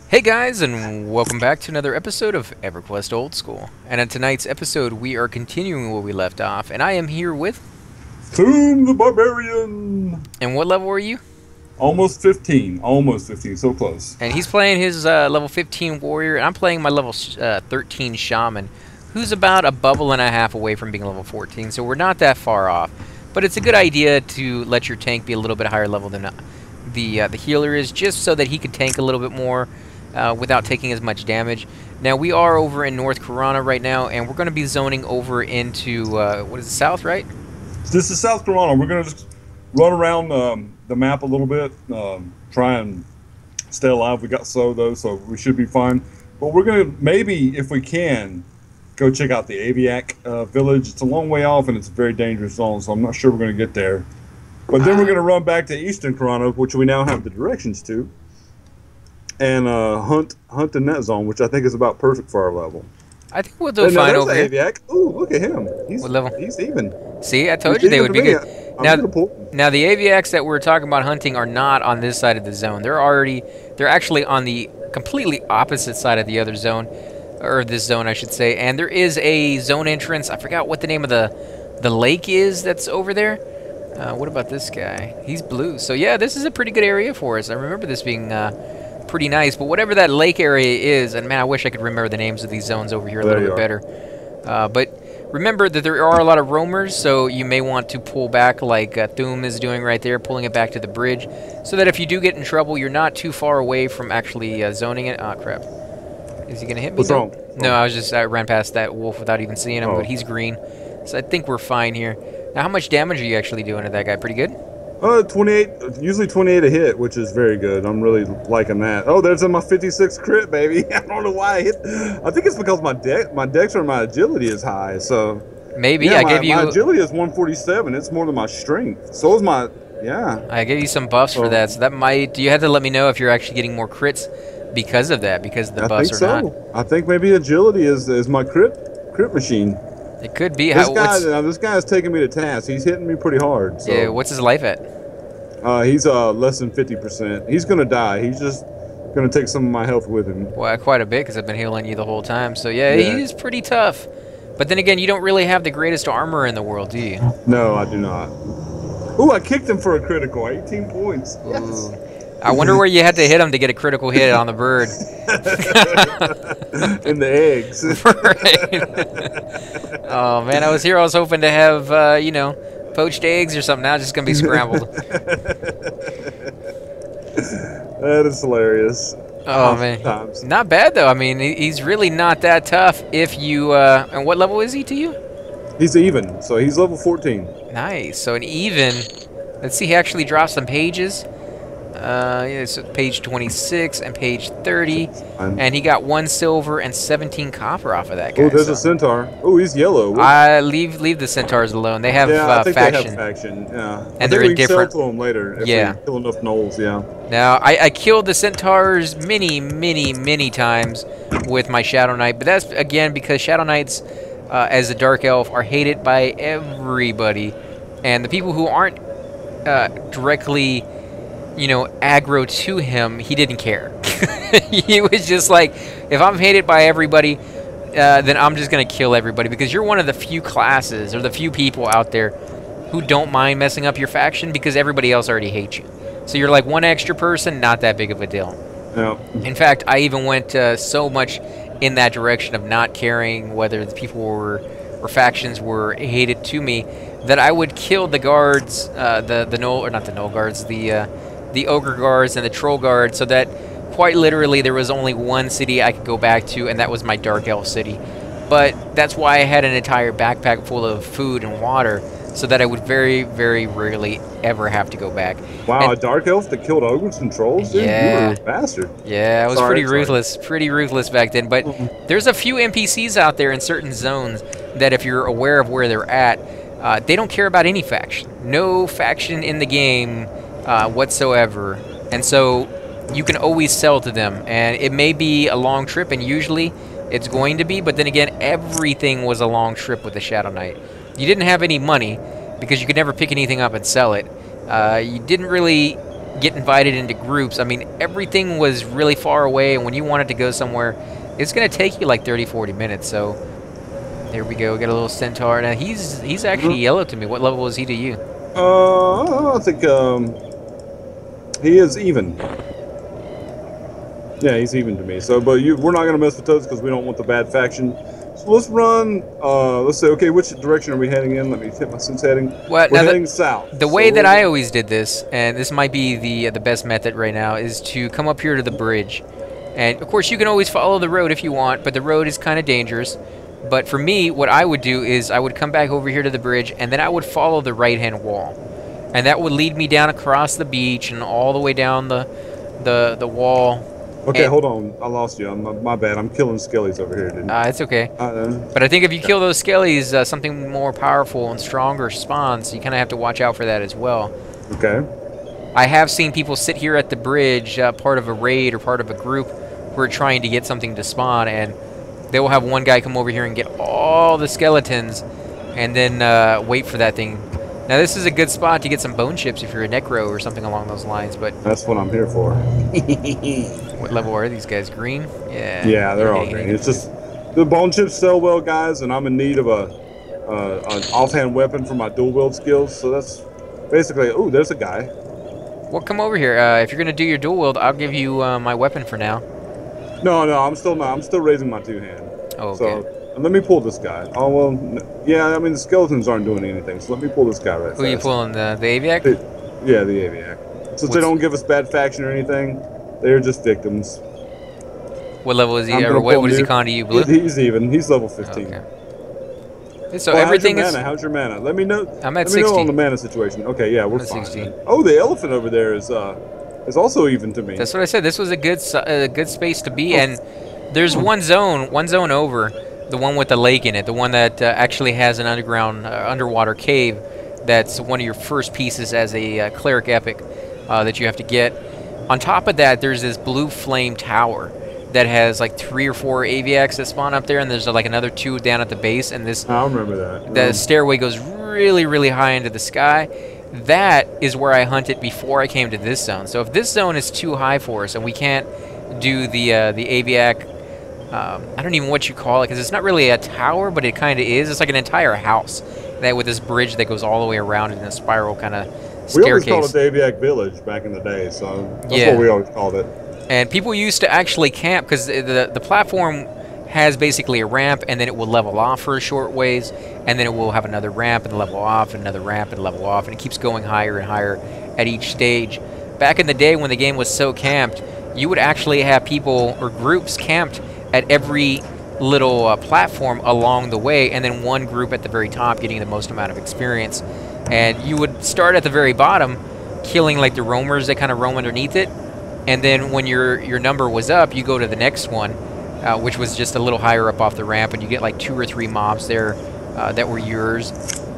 Hey guys, and welcome back to another episode of Everquest Old School. And in tonight's episode, we are continuing where we left off, and I am here with... Tomb the Barbarian! And what level are you? Almost 15. Almost 15. So close. And he's playing his level 15 Warrior, and I'm playing my level 13 Shaman, who's about a bubble and a half away from being level 14, so we're not that far off. But it's a good idea to let your tank be a little bit higher level than the healer is, just so that he can tank a little bit more without taking as much damage. Now, we are over in North Karana right now, and we're going to be zoning over into, what is it, south, right? This is South Karana. We're going to just run around the map a little bit, try and stay alive. We got slow, though, so we should be fine. But we're going to, maybe, if we can, go check out the Aviac village. It's a long way off, and it's a very dangerous zone, so I'm not sure we're going to get there. But then we're going to run back to Eastern Karana, which we now have the directions to, and hunt in that zone, which I think is about perfect for our level. I think we'll do fine over here. Aviac. Ooh, look at him. What level? He's even. See, I told you they would be good. Now, the Aviacs that we're talking about hunting are not on this side of the zone. They're actually on the completely opposite side of the other zone, or this zone, I should say. And there is a zone entrance. I forgot what the name of the lake is that's over there. What about this guy? He's blue. So yeah, this is a pretty good area for us. I remember this being pretty nice. But whatever that lake area is, and man, I wish I could remember the names of these zones over here a little bit better. But remember that there are a lot of roamers, so you may want to pull back like Thum is doing right there, pulling it back to the bridge, so that if you do get in trouble, you're not too far away from actually zoning it. Oh, crap. Is he going to hit me? What's wrong? No, I ran past that wolf without even seeing him, but he's green. So I think we're fine here. Now, how much damage are you actually doing to that guy? Pretty good? 28, usually 28 a hit, which is very good. I'm really liking that. Oh, there's my 56 crit, baby. I don't know why I hit. I think it's because my dex or my agility is high. So maybe yeah, my agility is 147. It's more than my strength. So is my I gave you some buffs for that, so that might. You have to let me know if you're actually getting more crits because of that, because the buffs are not. I think maybe agility is my crit machine. It could be. This guy's taking me to task. He's hitting me pretty hard. So. Yeah, what's his life at? He's less than 50%. He's gonna die. He's just gonna take some of my health with him. Well, quite a bit, because I've been healing you the whole time. So yeah, he's pretty tough. But then again, you don't really have the greatest armor in the world, do you? No, I do not. Ooh, I kicked him for a critical. 18 points. Yes. I wonder where you had to hit him to get a critical hit on the bird. In the eggs. Right. Oh, man, I was hoping to have, you know, poached eggs or something. Now it's just going to be scrambled. That is hilarious. Oh, man. Not bad, though. I mean, he's really not that tough if you... and what level is he to you? He's even, so he's level 14. Nice. So an even... Let's see, he actually dropped some pages. Yeah, so page 26 and page 30, and he got 1 silver and 17 copper off of that guy. Oh, there's a centaur. Oh, he's yellow. Leave the centaurs alone. They have I think faction. They have faction. Yeah, and they're indifferent. Sell to them later. If we kill enough gnolls. Yeah. Now I killed the centaurs many times with my Shadow Knight, but that's again because Shadow Knights, as a dark elf, are hated by everybody, and the people who aren't directly, you know, aggro to him, he didn't care. He was just like, if I'm hated by everybody, then I'm just going to kill everybody, because you're one of the few classes or the few people out there who don't mind messing up your faction because everybody else already hates you. So you're like one extra person, not that big of a deal. Yeah. In fact, I even went so much in that direction of not caring whether the people or factions were hated to me, that I would kill the guards, the ogre guards and the troll guards, so that quite literally there was only one city I could go back to, and that was my dark elf city. But that's why I had an entire backpack full of food and water, so that I would very rarely ever have to go back. Wow, and a dark elf that killed ogres and trolls? Dude, yeah. You were a bastard. Yeah, I was pretty ruthless back then. But there's a few NPCs out there in certain zones that, if you're aware of where they're at, they don't care about any faction. No faction in the game whatsoever. And so you can always sell to them. And it may be a long trip, and usually it's going to be. But then again, everything was a long trip with the Shadow Knight. You didn't have any money because you could never pick anything up and sell it. You didn't really get invited into groups. I mean, everything was really far away, and when you wanted to go somewhere, it's going to take you like 30, 40 minutes. So there we go. We got a little centaur. Now he's actually yellow to me. What level was he to you? I think he is even. Yeah, he's even to me. So, but we're not gonna mess with those because we don't want the bad faction. So let's run. Let's say, okay, which direction are we heading in? Let me hit my sense heading. Well, we're heading south. The way that I always did this, and this might be the best method right now, is to come up here to the bridge. And of course, you can always follow the road if you want, but the road is kind of dangerous. But for me, what I would do is I would come back over here to the bridge, and then I would follow the right-hand wall, and that would lead me down across the beach and all the way down the wall. Okay, hold on. I lost you. My bad. I'm killing skellies over here. It's okay. But I think if you kill those skellies, something more powerful and stronger spawns. So you kind of have to watch out for that as well. Okay. I have seen people sit here at the bridge, part of a raid or part of a group, who are trying to get something to spawn, and they will have one guy come over here and get all the skeletons, and then wait for that thing. Now this is a good spot to get some bone chips if you're a necro or something along those lines. But that's what I'm here for. What level are these guys? Green? Yeah. Yeah, they're all green. It's just the bone chips sell well, guys, and I'm in need of an offhand weapon for my dual wield skills. So that's basically. Oh, there's a guy. Well, come over here. If you're gonna do your dual wield, I'll give you my weapon for now. No, I'm still not. I'm still raising my two hand. Oh, okay. So let me pull this guy. Oh well, yeah. I mean the skeletons aren't doing anything, so let me pull this guy right. Who are you pulling? The Aviac? Yeah, the Aviac. Since they don't give us bad faction or anything, they're just victims. What level is he? Or what is he calling to you, Blue? He's even. He's level 15. Okay. So everything is. How's your mana? Let me know. I'm at 60. Let me know on the mana situation. Okay, yeah, we're fine. 60. Oh, the elephant over there is also even to me. That's what I said. This was a good space to be, and there's one zone over, the one with the lake in it, the one that actually has an underwater cave. That's one of your first pieces as a cleric epic that you have to get. On top of that, there's this blue flame tower that has like 3 or 4 aviacs that spawn up there, and there's like another 2 down at the base. And this, I remember that. The stairway goes really, really high into the sky. That is where I hunted before I came to this zone. So if this zone is too high for us and we can't do the aviac, I don't even know what you call it, because it's not really a tower, but it kind of is. It's like an entire house that with this bridge that goes all the way around in a spiral kind of staircase. We always called it the Aviac Village back in the day, so that's what we always called it. And people used to actually camp, because the platform has basically a ramp, and then it will level off for a short ways, and then it will have another ramp and level off, and another ramp and level off, and it keeps going higher and higher at each stage. Back in the day when the game was so camped, you would actually have people or groups camped at every little platform along the way, and then one group at the very top getting the most amount of experience. And you would start at the very bottom, killing like the roamers that kind of roam underneath it, and then when your number was up, you go to the next one, which was just a little higher up off the ramp, and you get like 2 or 3 mobs there that were yours.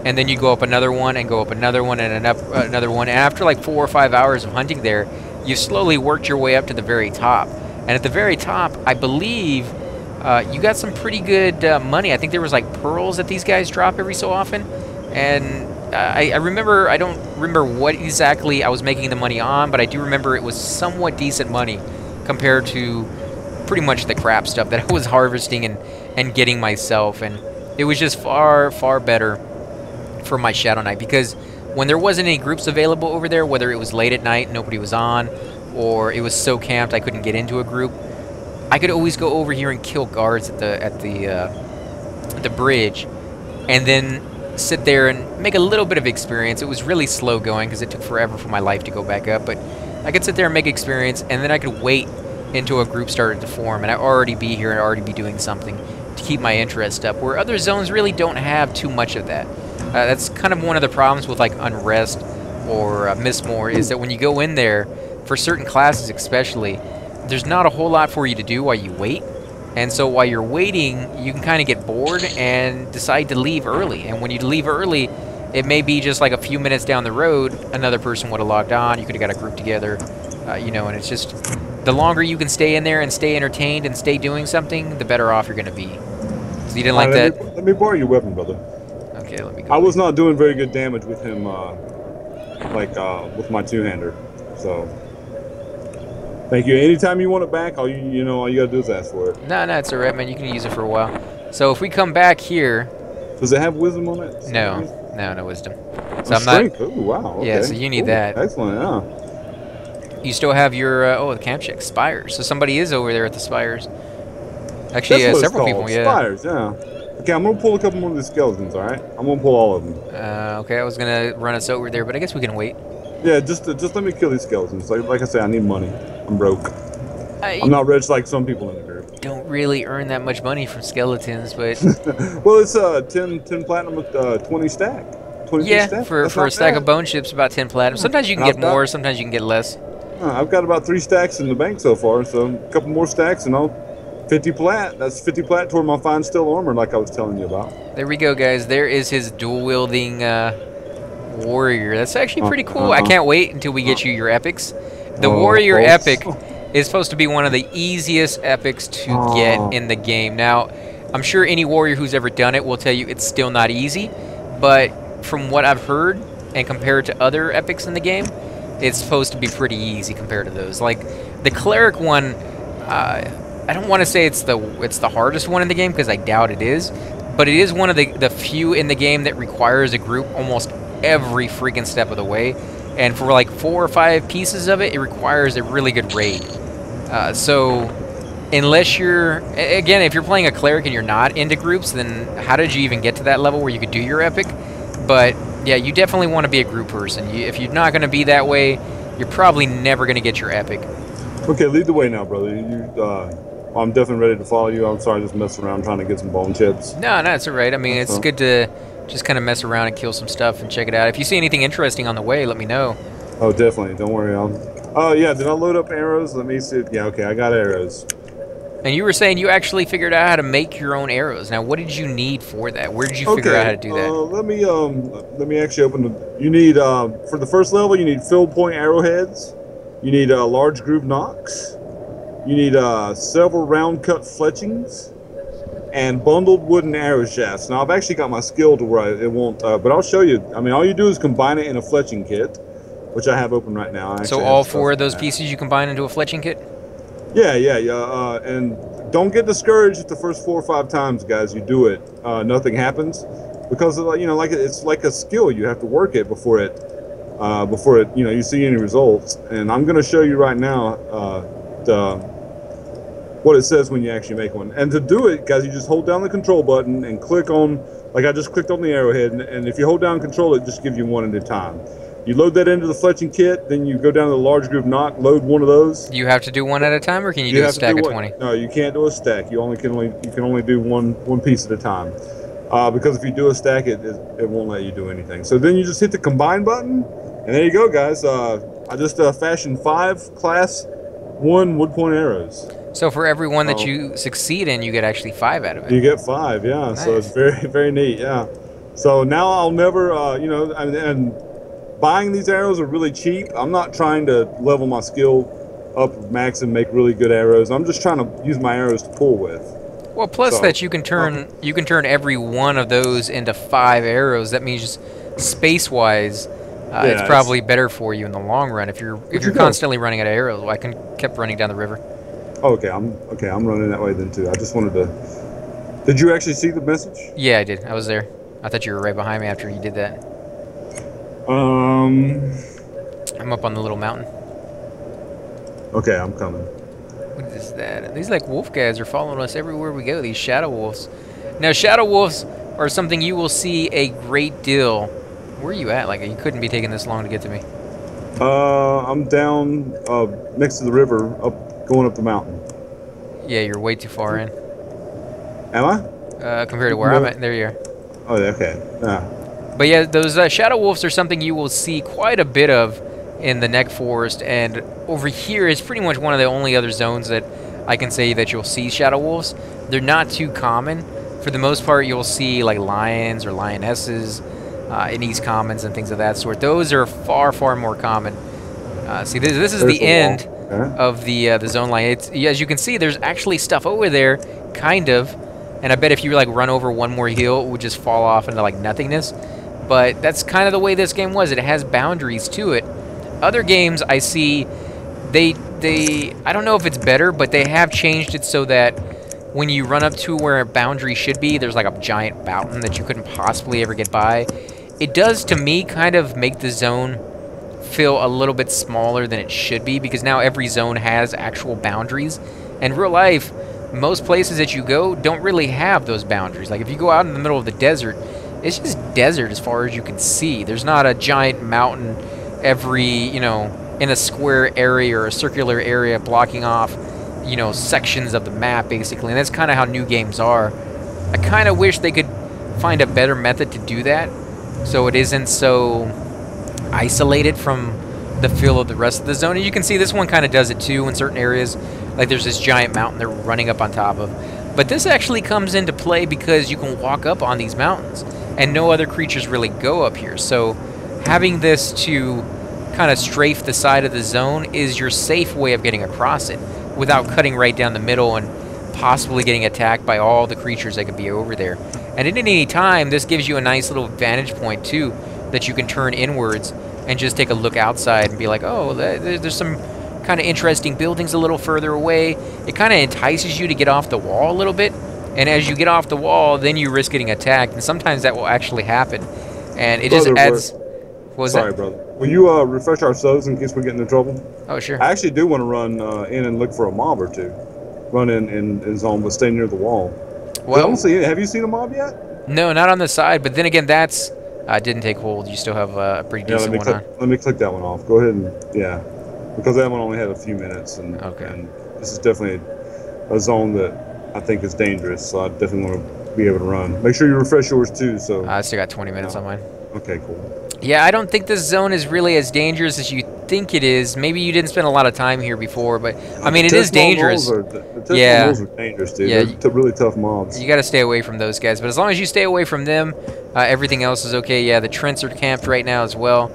And then you go up another one, and go up another one, and another one. And after like 4 or 5 hours of hunting there, you slowly worked your way up to the very top. And at the very top, I believe you got some pretty good money. I think there was like pearls that these guys drop every so often. And I remember, I don't remember what exactly I was making the money on, but I do remember it was somewhat decent money compared to pretty much the crap stuff that I was harvesting and getting myself. And it was just far, far better for my Shadow Knight, because when there wasn't any groups available over there, whether it was late at night, nobody was on, or it was so camped I couldn't get into a group, I could always go over here and kill guards at the bridge, and then sit there and make a little bit of experience. It was really slow going because it took forever for my life to go back up, but I could sit there and make experience, and then I could wait until a group started to form, and I'd already be here and already be doing something to keep my interest up, where other zones really don't have too much of that. That's kind of one of the problems with like Unrest or Mistmore, is that when you go in there, for certain classes especially, there's not a whole lot for you to do while you wait. And so while you're waiting, you can kind of get bored and decide to leave early. And when you leave early, it may be just like a few minutes down the road, another person would have logged on, you could have got a group together, you know, and it's just, the longer you can stay in there and stay entertained and stay doing something, the better off you're going to be. So you didn't like that? Let me borrow your weapon, brother. Okay, let me go. I was not doing very good damage with him, with my two-hander. So, thank you. Anytime you want it back, all you gotta do is ask for it. No, no, it's alright, man. You can use it for a while. So if we come back here, does it have wisdom on it? No, no wisdom. So I'm strength. Not. Oh wow. Okay. Yeah, so you need that. Excellent. Yeah. You still have your the camp check spires. So somebody is over there at the spires. Actually, several people. Yeah. Spires. Yeah. Okay, I'm gonna pull a couple more of the skeletons. All right. I'm gonna pull all of them. Okay, I was gonna run us over there, but I guess we can wait. Yeah, just let me kill these skeletons. Like I said, I need money. I'm broke. I'm not rich like some people in the group. Don't really earn that much money from skeletons, but well, it's 10 platinum with 20 stack. 20 yeah, stack. for a stack of bone chips, about 10 platinum. Sometimes you can get more, sometimes you can get less. I've got about 3 stacks in the bank so far, so a couple more stacks and I'll 50 plat. That's 50 plat toward my fine steel armor, like I was telling you about. There we go, guys. There is his dual wielding warrior. That's actually pretty cool. I can't wait until we get you your epics. The warrior epic is supposed to be one of the easiest epics to get in the game. Now, I'm sure any warrior who's ever done it will tell you it's still not easy, but from what I've heard and compared to other epics in the game, it's supposed to be pretty easy compared to those. Like the cleric one, I don't want to say it's the hardest one in the game because I doubt it is, but it is one of the few in the game that requires a group almost every freaking step of the way. And for like 4 or 5 pieces of it, it requires a really good raid. So unless you're, again, if you're playing a cleric and you're not into groups, then how did you even get to that level where you could do your epic? But yeah, you definitely want to be a group person. If you're not going to be that way, you're probably never going to get your epic. Okay, lead the way now, brother. I'm definitely ready to follow you. I'm sorry, just messing around trying to get some bone chips. No, it's all right. I mean, it's good to just kind of mess around and kill some stuff and check it out. If you see anything interesting on the way, let me know. Oh, definitely. Don't worry. Oh, yeah. Did I load up arrows? Let me see. Yeah, okay. I got arrows. And you were saying you actually figured out how to make your own arrows. Now, what did you need for that? Where did you figure out how to do that? Let me actually open the. You need for the first level, you need field point arrowheads. You need large groove knocks. You need several round cut fletchings. And bundled wooden arrow shafts. Now I've actually got my skill to where it won't, but I'll show you. I mean, all you do is combine it in a fletching kit, which I have open right now. So all 4 of those pieces you combine into a fletching kit? Yeah. And don't get discouraged if the first 4 or 5 times, guys, you do it, nothing happens, because like it's like a skill. You have to work it before it, you see any results. And I'm going to show you right now what it says when you actually make one. And to do it, guys, you just hold down the control button and click on, like I just clicked on the arrowhead, and if you hold down control, it just gives you one at a time. You load that into the fletching kit, then you go down to the large groove knot, load one of those. You have to do one at a time, or can you do a stack of 20? No, you can't do a stack. You can only do one piece at a time. Because if you do a stack, it won't let you do anything. So then you just hit the combine button, and there you go, guys. I just fashioned 5 class 1 wood point arrows. So for every one that you succeed in, you get actually 5 out of it. You get 5, yeah. Nice. So it's very, very neat, yeah. So now I'll never, and buying these arrows are really cheap. I'm not trying to level my skill up max and make really good arrows. I'm just trying to use my arrows to pull with. Well, plus that you can turn every one of those into 5 arrows. That means just space-wise, it's probably better for you in the long run if you're constantly running out of arrows. Well, I kept running down the river. Okay, I'm running that way then too. I just wanted to. Did you actually see the message? Yeah, I did. I was there. I thought you were right behind me after you did that. I'm up on the little mountain. Okay, I'm coming. What is that? These like wolf guys are following us everywhere we go. These shadow wolves. Now, shadow wolves are something you will see a great deal. Where are you at? Like, you couldn't be taking this long to get to me. I'm down next to the river, going up the mountain. Yeah, you're way too far in. Am I? Compared to where I'm at. There you are. Oh, okay. Yeah. But yeah, those shadow wolves are something you will see quite a bit of in the Neck Forest, and over here is pretty much one of the only other zones that I can say that you'll see shadow wolves. They're not too common. For the most part, you'll see like lions or lionesses in East Commons and things of that sort. Those are far, far more common. See, this is the end of the zone line. As you can see, there's actually stuff over there, kind of. And I bet if you like run over one more hill, it would just fall off into like nothingness. But that's kind of the way this game was. It has boundaries to it. other games I see, they I don't know if it's better, but they have changed it so that when you run up to where a boundary should be, there's like a giant mountain that you couldn't possibly ever get by. It does, to me, kind of make the zone feel a little bit smaller than it should be, because now every zone has actual boundaries. In real life, most places that you go don't really have those boundaries. Like if you go out in the middle of the desert, it's just desert as far as you can see. There's not a giant mountain every, you know, in a square area or a circular area blocking off, you know, sections of the map, basically. And that's kind of how new games are. I kind of wish they could find a better method to do that, so it isn't so isolated from the feel of the rest of the zone. And you can see this one kind of does it too in certain areas. Like there's this giant mountain they're running up on top of. But this actually comes into play because you can walk up on these mountains, and no other creatures really go up here. So having this to kind of strafe the side of the zone is your safe way of getting across it without cutting right down the middle and possibly getting attacked by all the creatures that could be over there. And at any time, this gives you a nice little vantage point too, that you can turn inwards and just take a look outside and be like, oh, there's some kind of interesting buildings a little further away. It kind of entices you to get off the wall a little bit, and as you get off the wall, then you risk getting attacked, and sometimes that will actually happen. And it just adds... What was that? Sorry, brother. Will you refresh our subs in case we get into trouble? Oh, sure. I actually do want to run in and look for a mob or two. Run in zone, but stay near the wall. Well, I don't see it. Have you seen a mob yet? No, not on the side. But then again, that's didn't take hold. You still have a pretty decent one on. Let me click that one off. Go ahead and because that one only had a few minutes, and this is definitely a zone that I think is dangerous. So I definitely want to be able to run. Make sure you refresh yours too. So I still got 20 minutes on mine. Okay, cool. Yeah, I don't think this zone is really as dangerous as you think it is. Maybe you didn't spend a lot of time here before, but I mean, it is dangerous. The walls are dangerous, dude. Yeah, they're really tough mobs. You got to stay away from those guys, but as long as you stay away from them, everything else is okay. Yeah, the Trents are camped right now as well.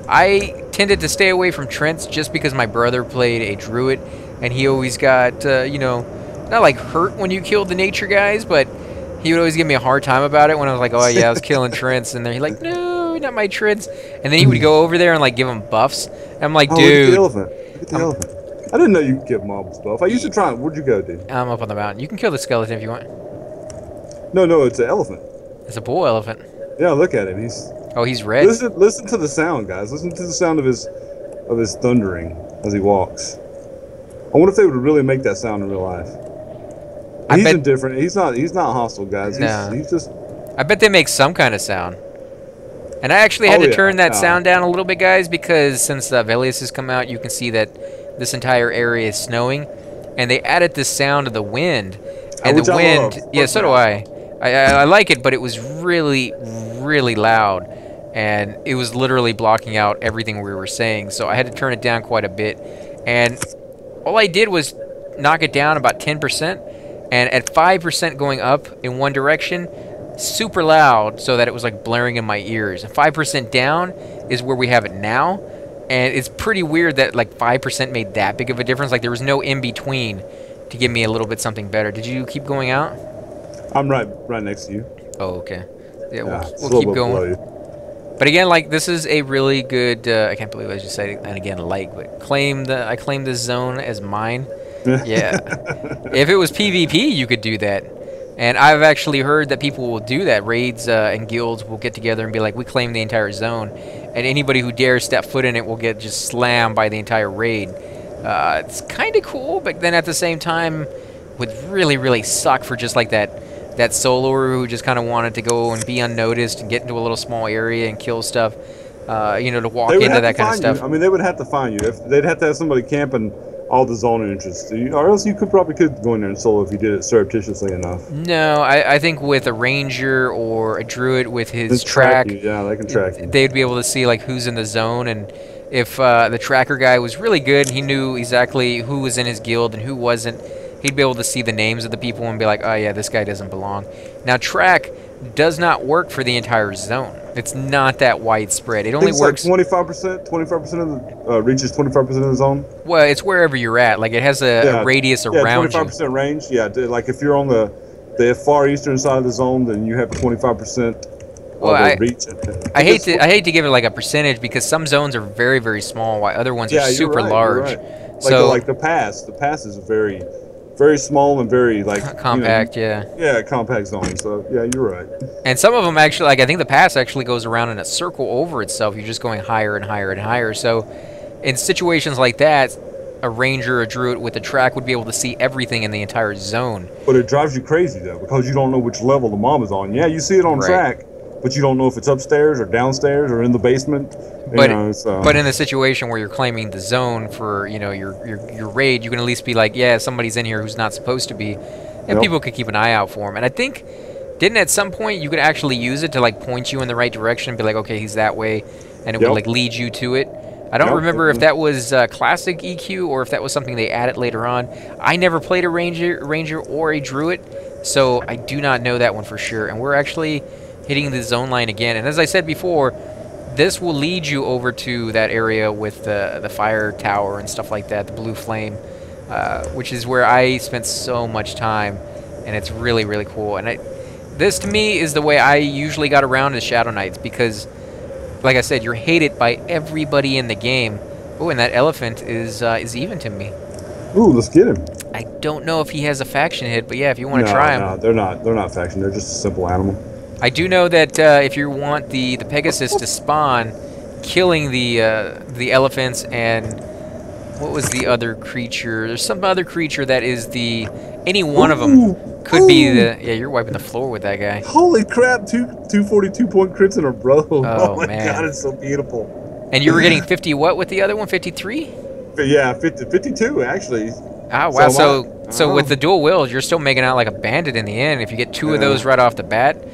I tended to stay away from Trents just because my brother played a druid, and he always got, you know, not like hurt when you killed the nature guys, but he would always give me a hard time about it when I was like, oh yeah, I was killing Trents, and then he's like, no, not my Trents, and then he would go over there and like give him buffs. And I'm like, dude, look at the elephant. I didn't know you could give mobs buff. I used to try. Where'd you go, dude? I'm up on the mountain. You can kill the skeleton if you want. No, it's an elephant. It's a bull elephant. Yeah, look at him. He's red. Listen to the sound, guys. Listen to the sound of his thundering as he walks. I wonder if they would really make that sound in real life. He's indifferent. He's not hostile, guys. He's just. I bet they make some kind of sound. And I actually had to turn that sound down a little bit, guys, because since Velius has come out, you can see that this entire area is snowing, and they added this sound of the wind. And the wind, yeah, so do I. I like it, but it was really, really loud, and it was literally blocking out everything we were saying. So I had to turn it down quite a bit, and all I did was knock it down about 10%, and at 5% going up in one direction, super loud, so that it was like blaring in my ears. And 5% down is where we have it now, and it's pretty weird that like 5% made that big of a difference. Like there was no in between to give me a little bit something better. Did you keep going out? I'm right next to you. Oh, okay. Yeah, we'll keep going. But again, like this is a really good. I can't believe I just said it. And again, like, but I claim this zone as mine. Yeah. If it was PvP, you could do that. And I've actually heard that people will do that. Raids and guilds will get together and be like, we claim the entire zone. And anybody who dares step foot in it will get just slammed by the entire raid. It's kind of cool, but then at the same time, would really, really suck for just like that soloer who just kind of wanted to go and be unnoticed and get into a little small area and kill stuff. You know, to walk into that kind of stuff. I mean, they would have to find you. They'd have to have somebody camping all the zone entrances, or else you probably could go in there and solo if you did it surreptitiously enough. No, I think with a ranger or a druid with his track, yeah, they can track you. They'd be able to see like who's in the zone, and if the tracker guy was really good, he knew exactly who was in his guild and who wasn't. He'd be able to see the names of the people and be like, oh yeah, this guy doesn't belong. Now track does not work for the entire zone. It's not that widespread. It only works like 25%. 25% of the reaches 25% of the zone. Well, it's wherever you're at. Like it has a radius around 25% range. Yeah, like if you're on the far eastern side of the zone, then you have 25% Well, the reach. I hate to give it like a percentage because some zones are very, very small while other ones are super large. You're right. So Like the pass is very, very small and very compact, yeah, compact zone. So yeah, you're right. And some of them actually, like I think the pass actually goes around in a circle over itself. You're just going higher and higher and higher. So in situations like that, a ranger or a druid with a track would be able to see everything in the entire zone. But it drives you crazy though, because you don't know which level the mob is on. Yeah, you see it on track, but you don't know if it's upstairs or downstairs or in the basement. But but in the situation where you're claiming the zone for your raid, you can at least be like, yeah, somebody's in here who's not supposed to be, and people could keep an eye out for them. And I think didn't at some point you could actually use it to like point you in the right direction and be like, okay, he's that way, and it would like lead you to it. I don't remember if that was classic EQ or if that was something they added later on. I never played a ranger or a druid, so I do not know that one for sure. And we're actually hitting the zone line again. And as I said before, this will lead you over to that area with the fire tower and stuff like that, the blue flame, which is where I spent so much time, and it's really, really cool. And this, to me, is the way I usually got around as Shadow Knights because, like I said, you're hated by everybody in the game. Oh, and that elephant is even to me. Ooh, let's get him. I don't know if he has a faction hit, but yeah, if you want to try him. No, they're not faction. They're just a simple animal. I do know that if you want the Pegasus to spawn, killing the elephants and what was the other creature? There's some other creature that is any one of them could be the. Yeah, you're wiping the floor with that guy. Holy crap! 242 point crits in a row. Oh my man. God, it's so beautiful. And you were getting 50 what with the other one? 53? Yeah, 52 actually. Oh wow! So with the dual wheels, you're still making out like a bandit in the end. If you get two of those right off the bat,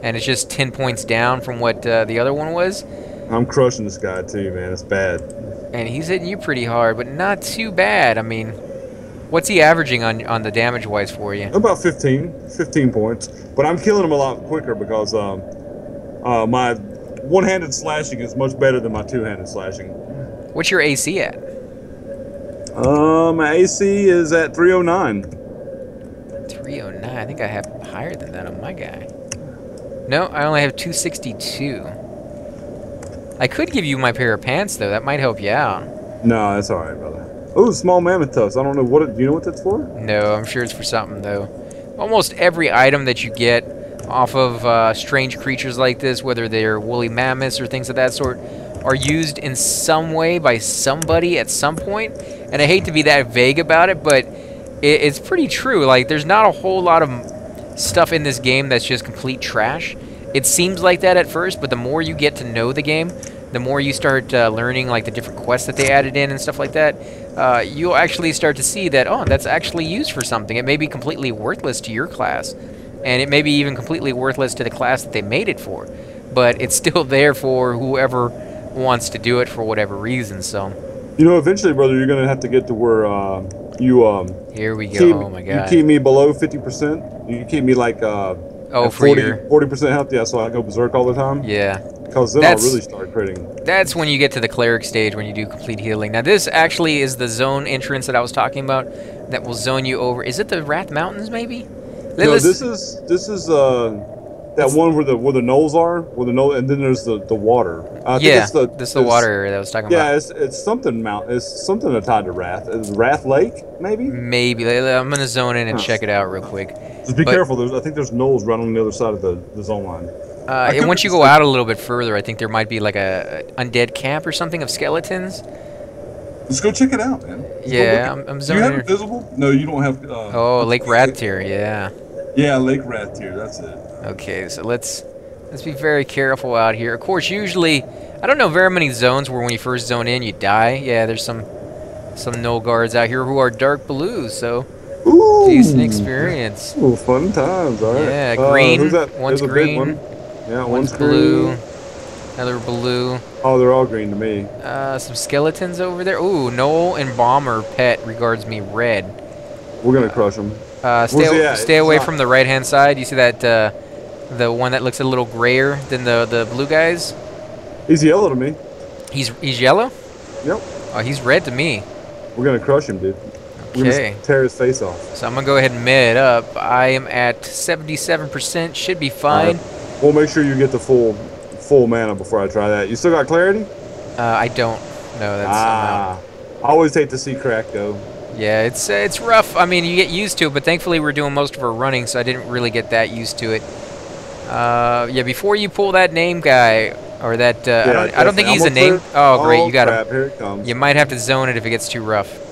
and it's just 10 points down from what the other one was. I'm crushing this guy too, man. It's bad. And he's hitting you pretty hard, but not too bad. I mean, what's he averaging on the damage-wise for you? About 15 points. But I'm killing him a lot quicker because my one-handed slashing is much better than my two-handed slashing. What's your AC at? My AC is at 309. 309? I think I have higher than that on my guy. No, I only have 262. I could give you my pair of pants, though. That might help you out. No, that's all right, brother. Oh, small mammoth tusk. I don't know do you know what that's for? No, I'm sure it's for something, though. Almost every item that you get off of strange creatures like this, whether they're woolly mammoths or things of that sort, are used in some way by somebody at some point. And I hate to be that vague about it, but it's pretty true. Like, there's not a whole lot of stuff in this game that's just complete trash. It seems like that at first, but the more you get to know the game, the more you start learning like the different quests that they added in and stuff like that, you'll actually start to see that, oh, that's actually used for something. It may be completely worthless to your class, and it may be even completely worthless to the class that they made it for, but it's still there for whoever wants to do it for whatever reason. So, you know, eventually, brother, you're gonna have to get to where here we go. Oh my God! You keep me below 50%. You keep me like 40% health. Yeah, so I go berserk all the time. Yeah. Because then I'll really start critting. That's when you get to the cleric stage, when you do complete healing. Now, this actually is the zone entrance that I was talking about that will zone you over. Is it the Wrath Mountains, maybe? No, this is that one where the knolls are, and then there's the water. I think it's this is the water area that I was talking about. Yeah, it's something it's something tied to Wrath. Is Wrath Lake, maybe? Maybe. I'm gonna zone in and check it out real quick. Just be careful. I think there's knolls right on the other side of the zone line. And once you go out a little bit further, I think there might be like a undead camp or something of skeletons. Let's go check it out, man. I'm zoning. Do you have invisible? No, you don't have. Oh, Lake Rathtier, yeah. Yeah, Lake Rathtier, that's it. Okay, so let's be very careful out here. Of course, usually, I don't know very many zones where when you first zone in, you die. Yeah, there's some null guards out here who are dark blues, so decent experience. Ooh, fun times, all right. Yeah, green. Who's that? One's green. One. Yeah, one's blue. Another blue. Oh, they're all green to me. Some skeletons over there. Ooh, Knoll and Bomber Pet regards me red. We're gonna crush them. Stay away from the right-hand side. You see that the one that looks a little grayer than the blue guys? He's yellow to me. He's yellow? Yep. Oh, he's red to me. We're gonna crush him, dude. We're gonna tear his face off. So I'm gonna go ahead and med up. I am at 77%. Should be fine. We'll make sure you get the full mana before I try that. You still got clarity? I don't. No, that's Ah, I always hate to see crack though. yeah, it's rough. I mean, you get used to it, but thankfully we're doing most of our running, so I didn't really get that used to it. Yeah, before you pull that name guy or that Yeah, I don't think he's a name. Oh, great, you got him. Here it comes. You might have to zone it if it gets too rough.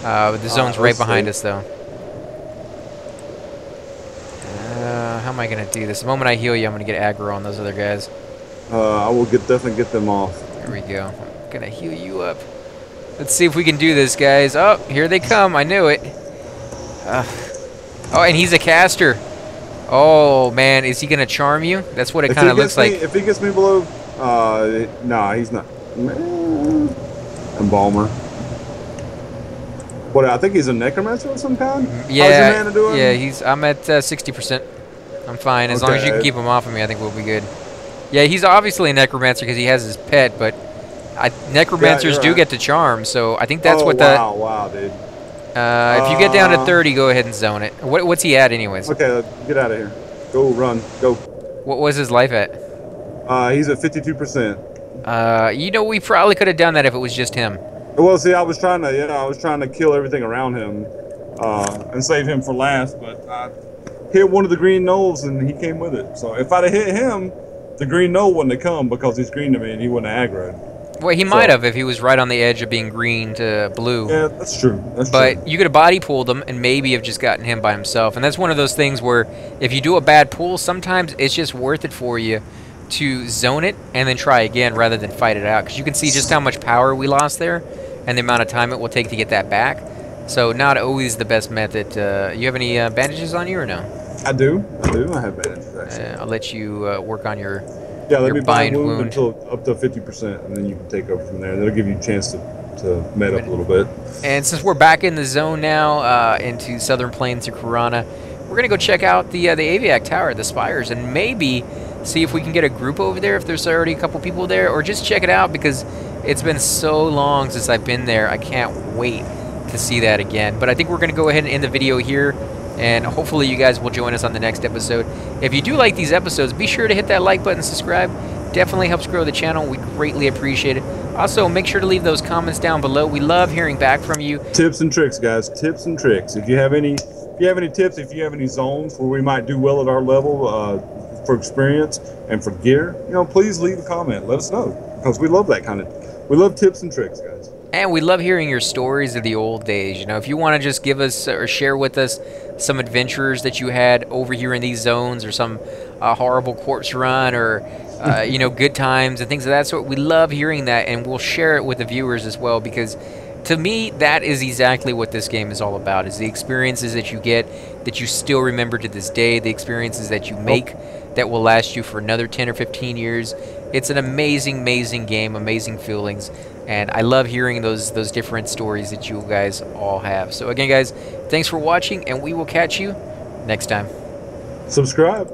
But the zone's right behind us, though. How am I gonna do this? The moment I heal you, I'm gonna get aggro on those other guys. I will definitely get them off. There we go. I'm gonna heal you up. Let's see if we can do this, guys. Oh, here they come. I knew it. Oh, and he's a caster. Oh, man. Is he going to charm you? That's what it kind of looks like. If he gets me below... nah, he's not. Embalmer. What, I think he's a necromancer of some kind? Yeah, how's your mana doing? yeah, I'm at 60%. I'm fine. As long as you can keep him off of me, I think we'll be good. Yeah, he's obviously a necromancer because he has his pet, but necromancers do get to charm, so I think that's what the... Wow, dude. If you get down to 30, go ahead and zone it. What's he at anyways? Okay, get out of here. Go, run, go. What was his life at? He's at 52%. You know, we probably could have done that if it was just him. Well, see, I was trying to kill everything around him, and save him for last, but I hit one of the green gnolls and he came with it. So if I'd have hit him, the green gnoll wouldn't have come because he's green to me and he wouldn't have aggroed. Well, he might have if he was right on the edge of being green to blue. Yeah, that's true. But you could have body pulled him and maybe have just gotten him by himself. And that's one of those things where if you do a bad pull, sometimes it's just worth it for you to zone it and then try again rather than fight it out. Because you can see just how much power we lost there and the amount of time it will take to get that back. So not always the best method. You have any bandages on you or no? I do. I have bandages, actually. I'll let you work on your... Yeah, let me bind wound until up to 50%, and then you can take over from there. That'll give you a chance to med up a little bit. And since we're back in the zone now, into Southern Plains through Karana, we're gonna go check out the Aviac Tower, the spires, and maybe see if we can get a group over there if there's already a couple people there, or just check it out because it's been so long since I've been there. I can't wait to see that again. But I think we're gonna go ahead and end the video here. And hopefully you guys will join us on the next episode. If you do like these episodes, be sure to hit that like button, subscribe. Definitely helps grow the channel. We greatly appreciate it. Also, make sure to leave those comments down below. We love hearing back from you. Tips and tricks, guys. Tips and tricks. If you have any tips, if you have any zones where we might do well at our level for experience and for gear, please leave a comment. Let us know because we love that kind of. We love tips and tricks, guys. And we love hearing your stories of the old days. If you want to just give us or share with us some adventures that you had over here in these zones or some horrible corpse run or, good times and things of that sort, we love hearing that, and we'll share it with the viewers as well because to me, that is exactly what this game is all about, is the experiences that you get that you still remember to this day, the experiences that you make that will last you for another 10 or 15 years. It's an amazing, amazing game, amazing feelings, and I love hearing those different stories that you guys all have. So again, guys, thanks for watching, and we will catch you next time. Subscribe.